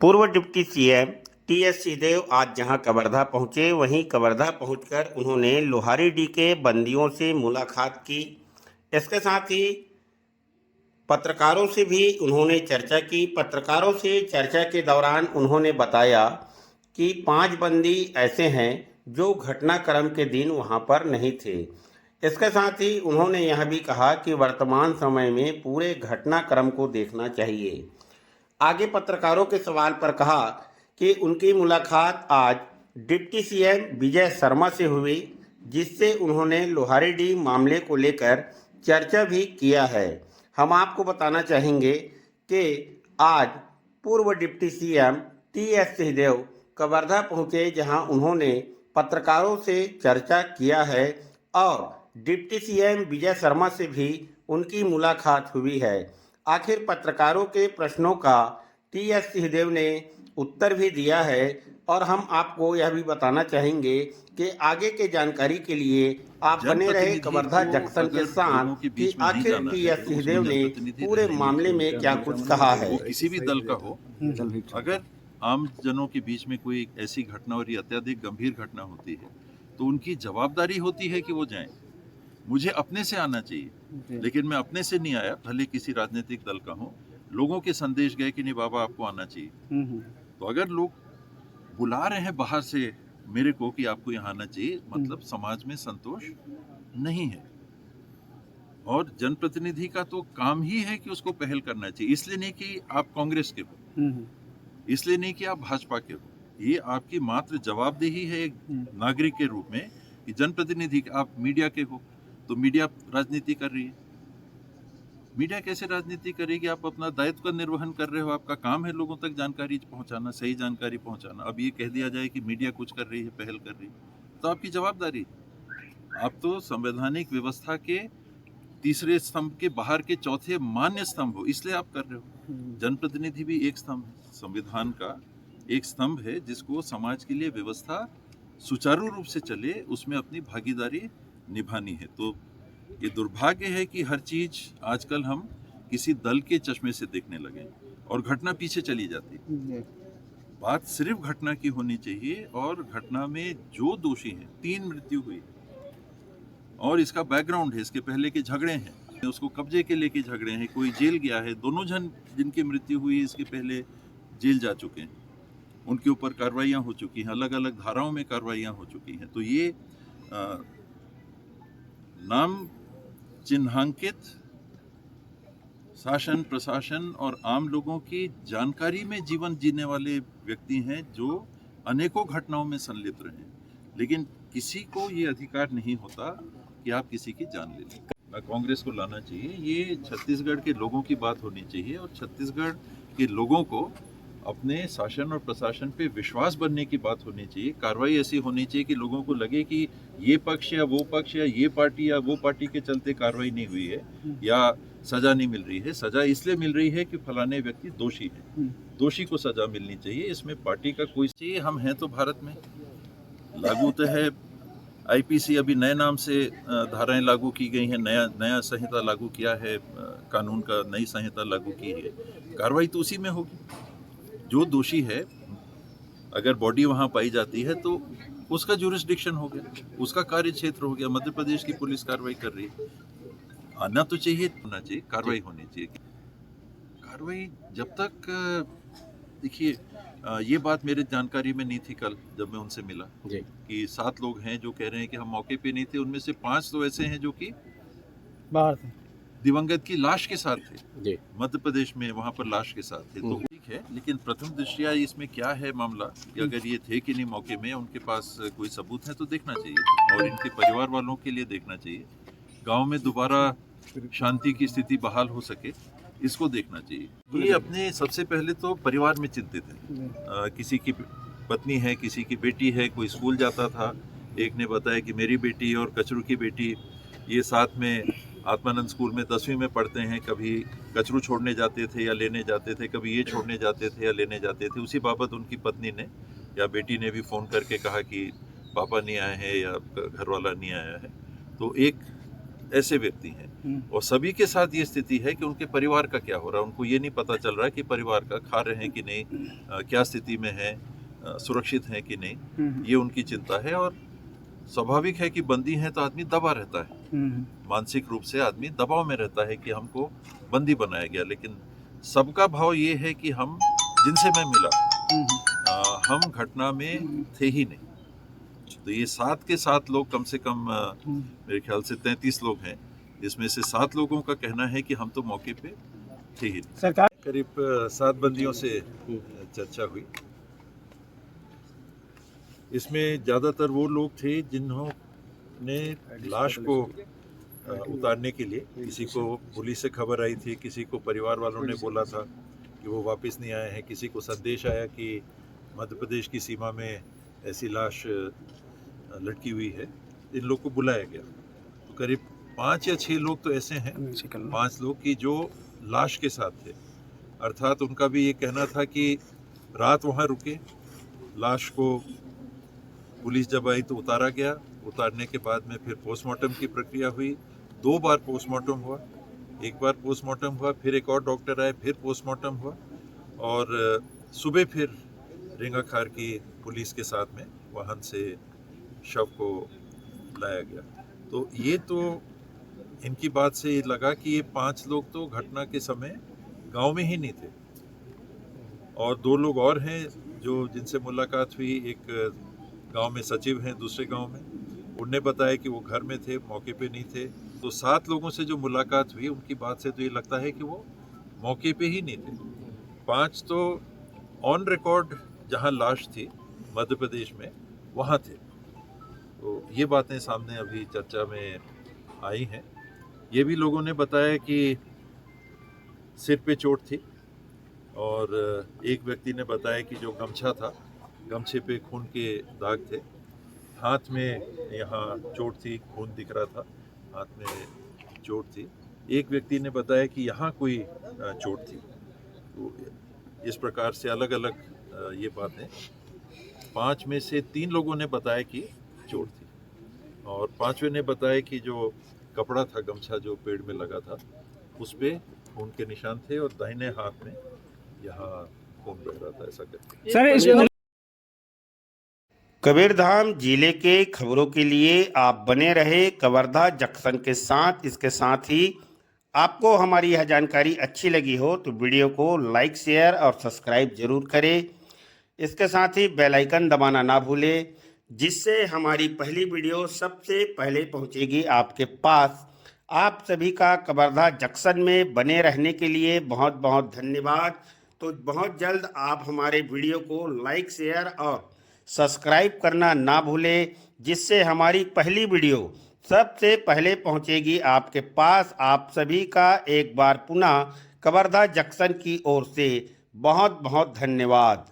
पूर्व deputy CM T S Singhdeo आज जहां कवर्धा पहुंचे, वहीं कवर्धा पहुंचकर उन्होंने लोहारीडीह के बंदियों से मुलाकात की। इसके साथ ही पत्रकारों से भी उन्होंने चर्चा की। पत्रकारों से चर्चा के दौरान उन्होंने बताया कि 5 बंदी ऐसे हैं जो घटनाक्रम के दिन वहां पर नहीं थे। इसके साथ ही उन्होंने यह भी कहा कि वर्तमान समय में पूरे घटनाक्रम को देखना चाहिए। आगे पत्रकारों के सवाल पर कहा कि उनकी मुलाकात आज डिप्टी सीएम विजय शर्मा से हुई, जिससे उन्होंने लोहारीडीह मामले को लेकर चर्चा भी किया है। हम आपको बताना चाहेंगे कि आज पूर्व deputy CM T S Singhdeo Kawardha पहुंचे, जहां उन्होंने पत्रकारों से चर्चा किया है और डिप्टी सीएम विजय शर्मा से भी उनकी मुलाकात हुई है। आखिर पत्रकारों के प्रश्नों का टीएस सिंहदेव ने उत्तर भी दिया है और हम आपको यह भी बताना चाहेंगे कि आगे के जानकारी के लिए आप बने रहे कवर्धा जंक्शन के साथ कि आखिर टीएस सिंहदेव ने पूरे मामले में क्या कुछ कहा है। वो किसी भी दल का हो, अगर आम जनों के बीच में कोई ऐसी घटना और ये अत्यधिक गंभीर घटना होती है तो उनकी जवाबदारी होती है कि वो जाएं। मुझे अपने से आना चाहिए, लेकिन मैं अपने से नहीं आया, भले किसी राजनीतिक दल का हो। लोगों के संदेश गए कि नहीं बाबा आपको आना चाहिए। तो अगर लोग बुला रहे हैं बाहर से मेरे को कि आपको यहाँ आना चाहिए, मतलब समाज में संतोष नहीं है। और जनप्रतिनिधि का तो काम ही है कि उसको पहल करना चाहिए। इसलिए नहीं कि आप कांग्रेस के हो, इसलिए नहीं कि आप भाजपा के हो, ये आपकी मात्र जवाबदेही है एक नागरिक के रूप में कि जनप्रतिनिधि। आप मीडिया के हो तो मीडिया राजनीति कर रही है। मीडिया कैसे राजनीति करेगी? आप अपना दायित्व का निर्वहन कर रहे हो, आपका काम है लोगों तक जानकारी पहुंचाना, सही जानकारी पहुंचाना। अब ये कह दिया जाए कि मीडिया कुछ कर रही है, पहल कर रही है, तो आपकी जवाबदारी। आप तो संवैधानिक व्यवस्था के तीसरे स्तंभ के बाहर के चौथे मान्य स्तंभ हो, इसलिए आप कर रहे हो। जनप्रतिनिधि भी एक स्तंभ है, संविधान का एक स्तंभ है, जिसको समाज के लिए व्यवस्था सुचारू रूप से चले उसमें अपनी भागीदारी निभानी है। तो ये दुर्भाग्य है कि हर चीज आजकल हम किसी दल के चश्मे से देखने लगे और घटना पीछे चली जाती है। बात सिर्फ घटना की होनी चाहिए और घटना में जो दोषी हैं, 3 मृत्यु हुई और इसका बैकग्राउंड है, इसके पहले के झगड़े हैं, उसको कब्जे के लेके झगड़े हैं, कोई जेल गया है। दोनों जन जिनकी मृत्यु हुई इसके पहले जेल जा चुके हैं, उनके ऊपर कार्रवाइयाँ हो चुकी हैं, अलग अलग धाराओं में कार्रवाइयाँ हो चुकी हैं। तो ये नाम चिन्हांकित शासन प्रशासन और आम लोगों की जानकारी में जीवन जीने वाले व्यक्ति हैं जो अनेकों घटनाओं में संलिप्त रहे, लेकिन किसी को ये अधिकार नहीं होता कि आप किसी की जान ले लें। कांग्रेस को लाना चाहिए, ये छत्तीसगढ़ के लोगों की बात होनी चाहिए और छत्तीसगढ़ के लोगों को अपने शासन और प्रशासन पे विश्वास बनने की बात होनी चाहिए। कार्रवाई ऐसी होनी चाहिए कि लोगों को लगे कि ये पक्ष या वो पक्ष या ये पार्टी या वो पार्टी के चलते कार्रवाई नहीं हुई है या सजा नहीं मिल रही है। सजा इसलिए मिल रही है कि फलाने व्यक्ति दोषी है, दोषी को सजा मिलनी चाहिए। इसमें पार्टी का कोई चाहिए। हम हैं तो भारत में, लागू तो है आईपीसी, अभी नए नाम से धाराएं लागू की गई हैं, नया संहिता लागू किया है, कानून का नई संहिता लागू की है। कार्रवाई तो उसी में होगी। जो दोषी है अगर बॉडी वहां पाई जाती है तो उसका जुरिस्डिक्शन हो गया, उसका कार्य क्षेत्र हो गया। मध्य प्रदेश की पुलिस कार्रवाई कर रही है, आना तो चाहिए, होना चाहिए, कार्रवाई होनी चाहिए। कार्रवाई जब तक देखिए, ये बात मेरे जानकारी में नहीं थी कल जब मैं उनसे मिला कि 7 लोग हैं जो कह रहे हैं कि हम मौके पे नहीं थे। उनमें से 5 तो ऐसे हैं जो कि बाहर थे, दिवंगत की लाश के साथ थे, मध्य प्रदेश में वहां पर लाश के साथ थे। तो ठीक है, लेकिन प्रथम दृष्टया इसमें क्या है मामला कि अगर ये थे कि नहीं मौके में, उनके पास कोई सबूत है तो देखना चाहिए और इनके परिवार वालों के लिए देखना चाहिए। गांव में दोबारा शांति की स्थिति बहाल हो सके, इसको देखना चाहिए। ये अपने सबसे पहले तो परिवार में चिंतित है। किसी की पत्नी है, किसी की बेटी है, कोई स्कूल जाता था। एक ने बताया कि मेरी बेटी और कचरू की बेटी ये साथ में आत्मानंद स्कूल में 10वीं में पढ़ते हैं। कभी कचरू छोड़ने जाते थे या लेने जाते थे, कभी ये छोड़ने जाते थे या लेने जाते थे। उसी बाबत उनकी पत्नी ने या बेटी ने भी फ़ोन करके कहा कि पापा नहीं आए हैं या घर वाला नहीं आया है। तो एक ऐसे व्यक्ति हैं। और सभी के साथ ये स्थिति है कि उनके परिवार का क्या हो रहा है, उनको ये नहीं पता चल रहा है कि परिवार का खा रहे हैं कि नहीं, क्या स्थिति में है, सुरक्षित हैं कि नहीं, ये उनकी चिंता है। और स्वाभाविक है कि बंदी है तो आदमी दबा रहता है, मानसिक रूप से आदमी दबाव में रहता है कि हमको बंदी बनाया गया। लेकिन सबका भाव ये है कि हम जिनसे मैं मिला हम घटना में थे ही नहीं। तो ये 7 के 7 लोग कम से कम मेरे ख्याल से 33 लोग हैं, इसमें से 7 लोगों का कहना है कि हम तो मौके पे थे ही नहीं। सरकार करीब 7 बंदियों से चर्चा हुई। इसमें ज़्यादातर वो लोग थे जिन्होंने लाश को उतारने के लिए, किसी को पुलिस से खबर आई थी, किसी को परिवार वालों ने बोला था कि वो वापस नहीं आए हैं, किसी को संदेश आया कि मध्य प्रदेश की सीमा में ऐसी लाश लटकी हुई है, इन लोग को बुलाया गया। तो करीब 5 या 6 लोग तो ऐसे हैं, 5 लोग की जो लाश के साथ थे, अर्थात उनका भी ये कहना था कि रात वहाँ रुके, लाश को पुलिस जब आई तो उतारा गया, उतारने के बाद में फिर पोस्टमार्टम की प्रक्रिया हुई। 2 बार पोस्टमार्टम हुआ, एक बार पोस्टमार्टम हुआ, फिर एक और डॉक्टर आए, फिर पोस्टमार्टम हुआ, और सुबह फिर रेंगाखार की पुलिस के साथ में वाहन से शव को लाया गया। तो ये तो इनकी बात से ये लगा कि ये 5 लोग तो घटना के समय गांव में ही नहीं थे। और 2 लोग और हैं जो जिनसे मुलाकात हुई, एक गांव में सचिव हैं, दूसरे गांव में, उनने बताया कि वो घर में थे, मौके पे नहीं थे। तो 7 लोगों से जो मुलाकात हुई उनकी बात से तो ये लगता है कि वो मौके पे ही नहीं थे। 5 तो ऑन रिकॉर्ड जहां लाश थी मध्य प्रदेश में वहां थे। तो ये बातें सामने अभी चर्चा में आई हैं। ये भी लोगों ने बताया कि सिर पे चोट थी, और एक व्यक्ति ने बताया कि जो गमछा था, गमछे पे खून के दाग थे, हाथ में यहाँ चोट थी, खून दिख रहा था, हाथ में चोट थी। एक व्यक्ति ने बताया कि यहाँ कोई चोट थी। तो इस प्रकार से अलग अलग ये बातें, 5 में से 3 लोगों ने बताया कि चोट थी, और 5वें ने बताया कि जो कपड़ा था, गमछा जो पेड़ में लगा था, उस पे खून के निशान थे, और दाहिने हाथ में यहाँ खून बह रहा था, ऐसा करके। सर कबीरधाम जिले के खबरों के लिए आप बने रहे कवर्धा जंक्शन के साथ। इसके साथ ही आपको हमारी यह जानकारी अच्छी लगी हो तो वीडियो को लाइक, शेयर और सब्सक्राइब जरूर करें। इसके साथ ही बेल आइकन दबाना ना भूलें, जिससे हमारी पहली वीडियो सबसे पहले पहुंचेगी आपके पास। आप सभी का कवर्धा जंक्शन में बने रहने के लिए बहुत बहुत धन्यवाद। तो बहुत जल्द आप हमारे वीडियो को लाइक, शेयर और सब्सक्राइब करना ना भूलें, जिससे हमारी पहली वीडियो सबसे पहले पहुंचेगी आपके पास। आप सभी का एक बार पुनः कवर्धा जंक्शन की ओर से बहुत बहुत धन्यवाद।